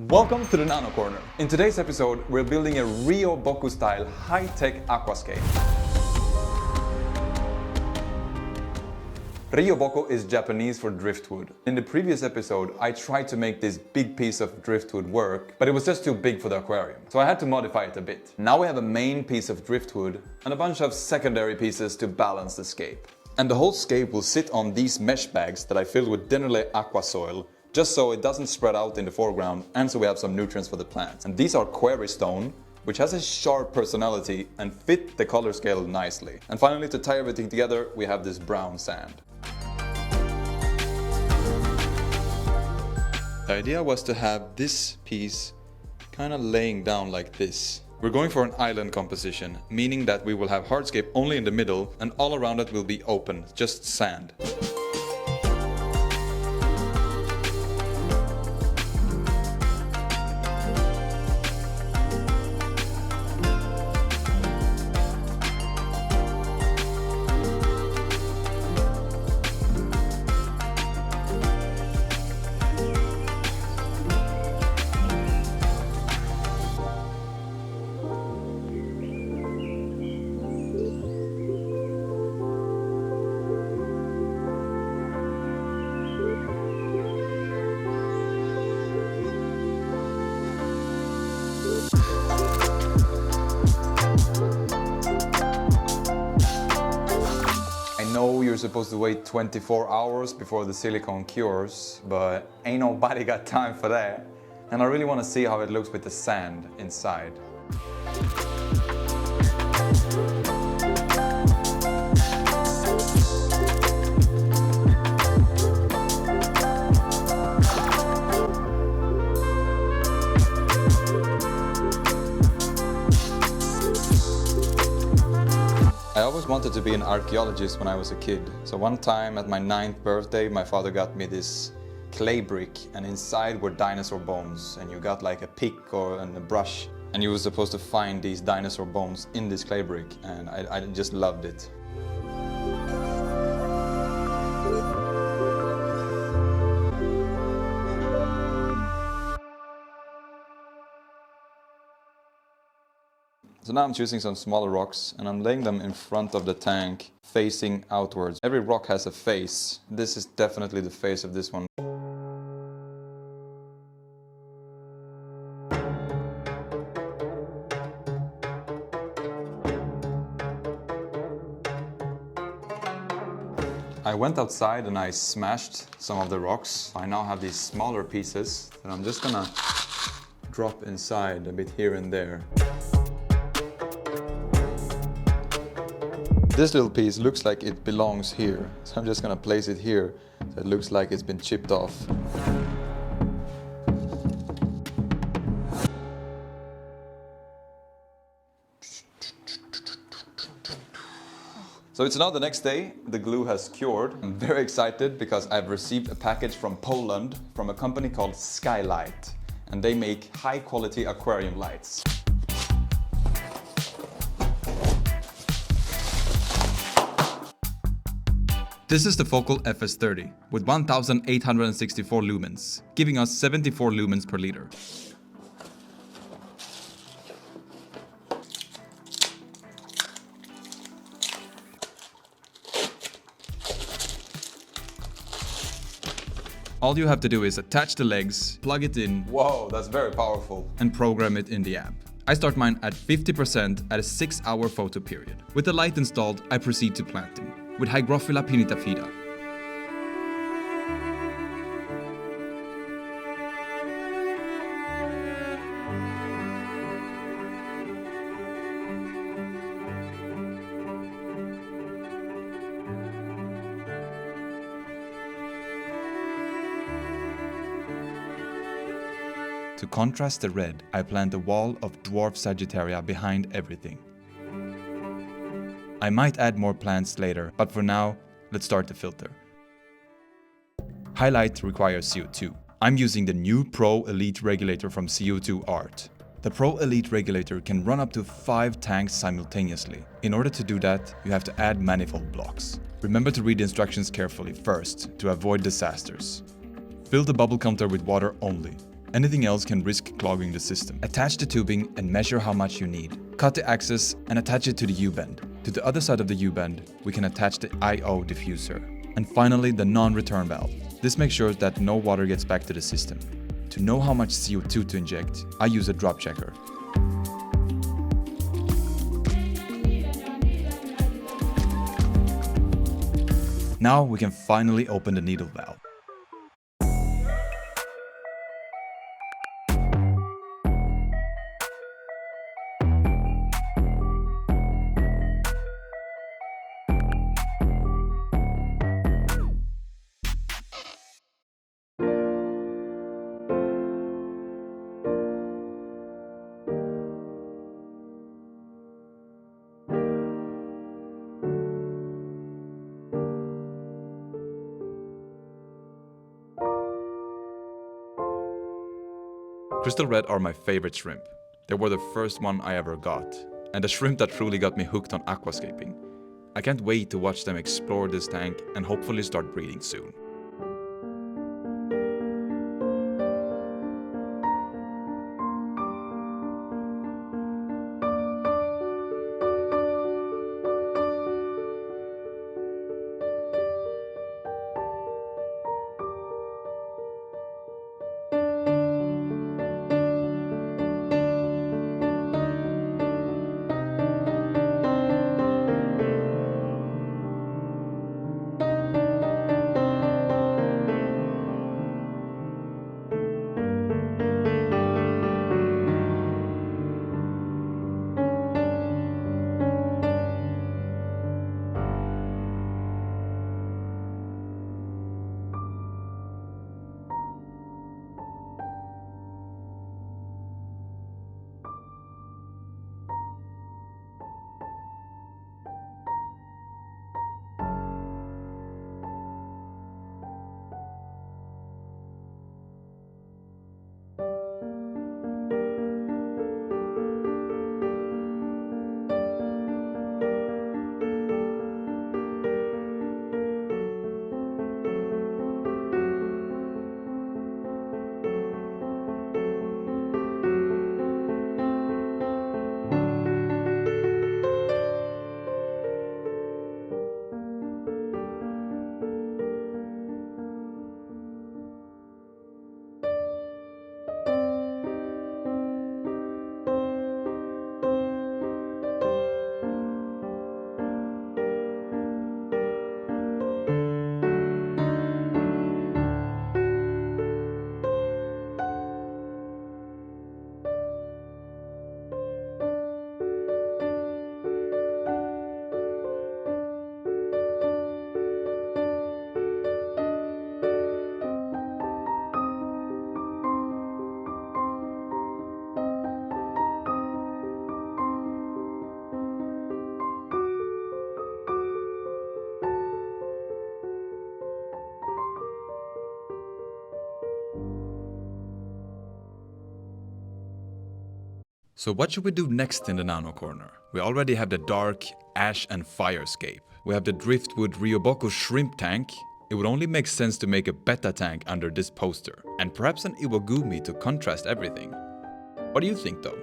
Welcome to the Nano Corner. In today's episode, we're building a Ryoboku style high-tech aquascape. Ryoboku is Japanese for driftwood. In the previous episode, I tried to make this big piece of driftwood work, but it was just too big for the aquarium, so I had to modify it a bit. Now we have a main piece of driftwood and a bunch of secondary pieces to balance the scape. And the whole scape will sit on these mesh bags that I filled with Dennerle aqua soil, just so it doesn't spread out in the foreground and so we have some nutrients for the plants. And these are quarry stone, which has a sharp personality and fit the color scale nicely. And finally, to tie everything together, we have this brown sand. The idea was to have this piece kind of laying down like this. We're going for an island composition, meaning that we will have hardscape only in the middle and all around it will be open, just sand. You're supposed to wait 24 hours before the silicone cures, but ain't nobody got time for that. And I really want to see how it looks with the sand inside. I always wanted to be an archaeologist when I was a kid. So one time at my 9th birthday, my father got me this clay brick and inside were dinosaur bones. And you got like a pick and a brush and you were supposed to find these dinosaur bones in this clay brick, and I just loved it. So now I'm choosing some smaller rocks and I'm laying them in front of the tank, facing outwards. Every rock has a face. This is definitely the face of this one. I went outside and I smashed some of the rocks. I now have these smaller pieces that I'm just gonna drop inside a bit here and there. This little piece looks like it belongs here, so I'm just gonna place it here so it looks like it's been chipped off. So it's now the next day, the glue has cured. I'm very excited because I've received a package from Poland from a company called Skylight, and they make high quality aquarium lights. This is the FOQAL FS30 with 1864 lumens, giving us 74 lumens per liter. All you have to do is attach the legs, plug it in, whoa, that's very powerful, and program it in the app. I start mine at 50% at a 6-hour photo period. With the light installed, I proceed to planting with Hygrophila pinnatafida. To contrast the red, I plant a wall of dwarf Sagittaria behind everything. I might add more plants later, but for now, let's start the filter. Highlight requires CO2. I'm using the new Pro Elite regulator from CO2 Art. The Pro Elite regulator can run up to 5 tanks simultaneously. In order to do that, you have to add manifold blocks. Remember to read the instructions carefully first to avoid disasters. Fill the bubble counter with water only. Anything else can risk clogging the system. Attach the tubing and measure how much you need. Cut the axis and attach it to the U-bend. To the other side of the U-bend, we can attach the I/O diffuser. And finally, the non-return valve. This makes sure that no water gets back to the system. To know how much CO2 to inject, I use a drop checker. Now we can finally open the needle valve. Crystal red are my favorite shrimp. They were the first one I ever got, and the shrimp that truly got me hooked on aquascaping. I can't wait to watch them explore this tank and hopefully start breeding soon. So what should we do next in the Nano Corner? We already have the dark ash and firescape. We have the driftwood Ryoboku shrimp tank. It would only make sense to make a betta tank under this poster, and perhaps an iwagumi to contrast everything. What do you think though?